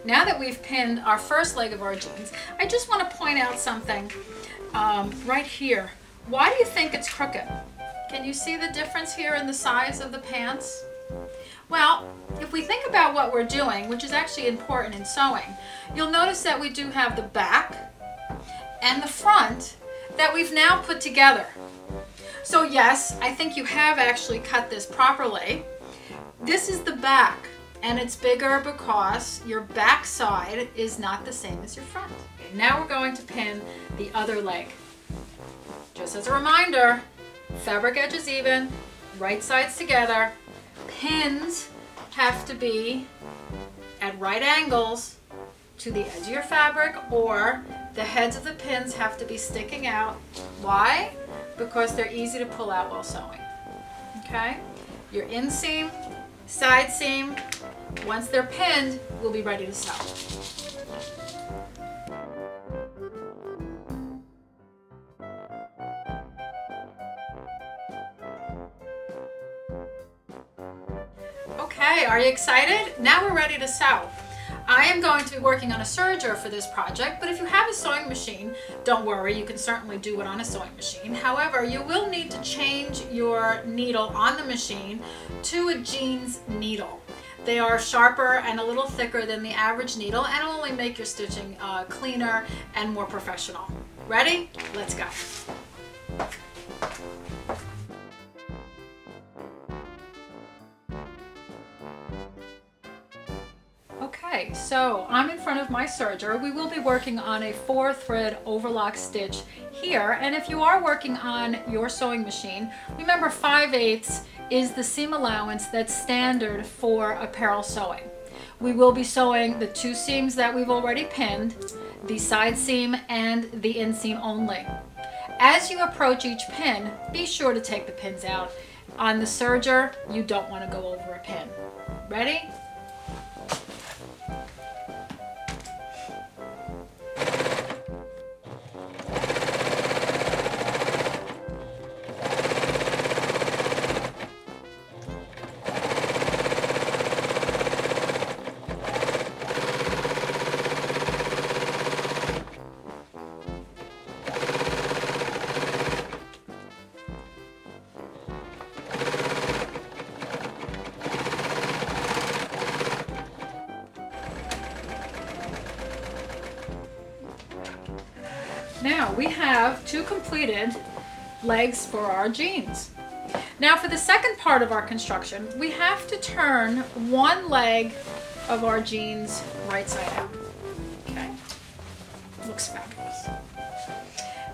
now that we've pinned our first leg of our jeans, I just want to point out something right here. Why do you think it's crooked? Can you see the difference here in the size of the pants? Well, if we think about what we're doing, which is actually important in sewing, you'll notice that we do have the back and the front that we've now put together. So yes, I think you have actually cut this properly. This is the back, and it's bigger because your back side is not the same as your front. Okay, now we're going to pin the other leg. Just as a reminder, fabric edges even, right sides together. Pins have to be at right angles to the edge of your fabric, or the heads of the pins have to be sticking out. Why? Because they're easy to pull out while sewing. Okay? Your inseam, side seam, once they're pinned, we'll be ready to sew. Okay, are you excited? Now we're ready to sew. I am going to be working on a serger for this project, but if you have a sewing machine, don't worry, you can certainly do it on a sewing machine. However, you will need to change your needle on the machine to a jeans needle. They are sharper and a little thicker than the average needle, and will only make your stitching cleaner and more professional. Ready? Let's go. Okay, so I'm in front of my serger. We will be working on a 4-thread overlock stitch here, and if you are working on your sewing machine, remember 5/8 is the seam allowance that's standard for apparel sewing. We will be sewing the 2 seams that we've already pinned, the side seam and the inseam only. As you approach each pin, be sure to take the pins out. On the serger, you don't want to go over a pin. Ready? Now we have 2 completed legs for our jeans. Now for the second part of our construction, we have to turn one leg of our jeans right side out. Okay, looks fabulous.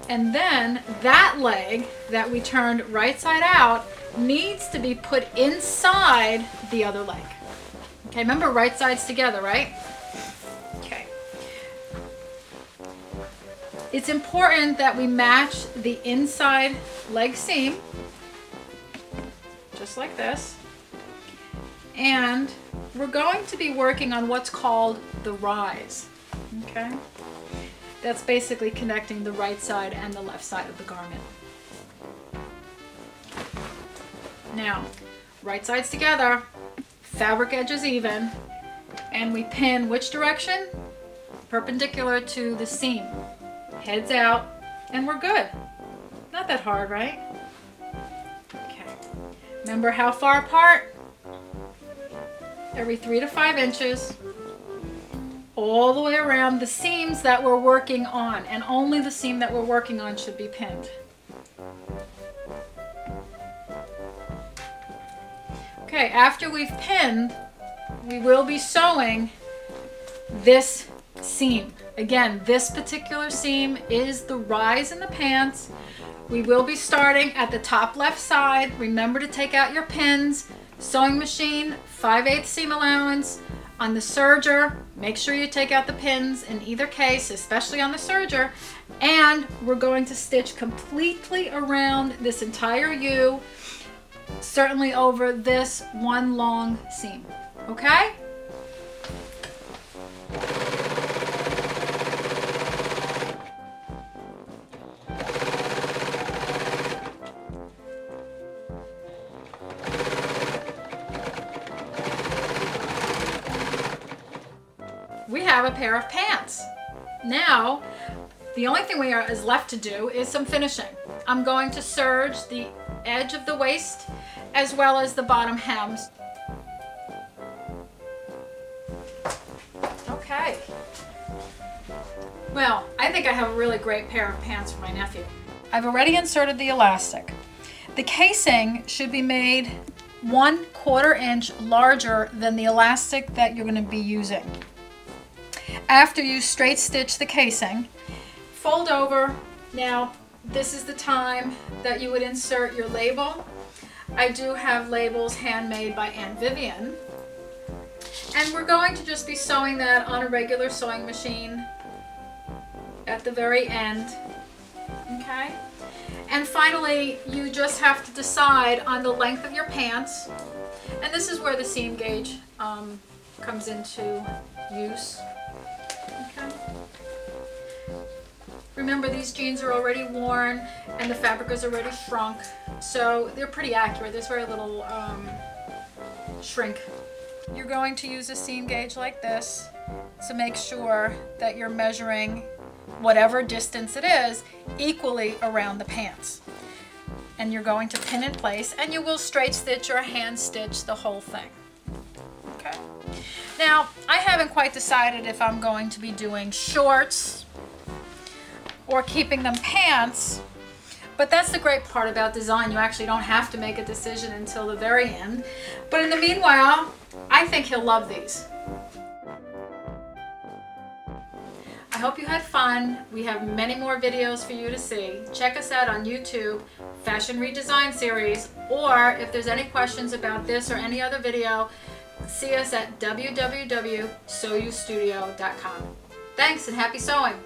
And then that leg that we turned right side out needs to be put inside the other leg. Okay, remember right sides together, right? It's important that we match the inside leg seam, just like this. And we're going to be working on what's called the rise, okay? That's basically connecting the right side and the left side of the garment. Now, right sides together, fabric edges even, and we pin which direction? Perpendicular to the seam. Heads out, and we're good. Not that hard, right? Okay. Remember how far apart? Every 3 to 5 inches. All the way around the seams that we're working on, and only the seam that we're working on should be pinned. Okay, after we've pinned, we will be sewing this seam. Again, this particular seam is the rise in the pants. We will be starting at the top left side. Remember to take out your pins. Sewing machine, 5/8 seam allowance. On the serger, make sure you take out the pins in either case, especially on the serger. And we're going to stitch completely around this entire U, certainly over this one long seam. Okay? we have a pair of pants. Now, the only thing is left to do is some finishing. I'm going to serge the edge of the waist as well as the bottom hems. Okay. Well, I think I have a really great pair of pants for my nephew. I've already inserted the elastic. The casing should be made 1/4 inch larger than the elastic that you're going to be using. After you straight stitch the casing, fold over. Now, this is the time that you would insert your label. I do have labels handmade by Vivian. And we're going to just be sewing that on a regular sewing machine at the very end. Okay? And finally, you just have to decide on the length of your pants. And this is where the seam gauge comes into use. Okay. Remember, these jeans are already worn and the fabric is already shrunk, so they're pretty accurate. There's very little shrink. You're going to use a seam gauge like this to make sure that you're measuring whatever distance it is equally around the pants. And you're going to pin in place, and you will straight stitch or hand stitch the whole thing. Okay. Now, I haven't quite decided if I'm going to be doing shorts or keeping them pants, but that's the great part about design. You actually don't have to make a decision until the very end. But in the meanwhile, I think he'll love these. I hope you had fun. We have many more videos for you to see. Check us out on YouTube, Fashion Redesign Series, or if there's any questions about this or any other video, see us at www.sewustudio.com. Thanks and happy sewing!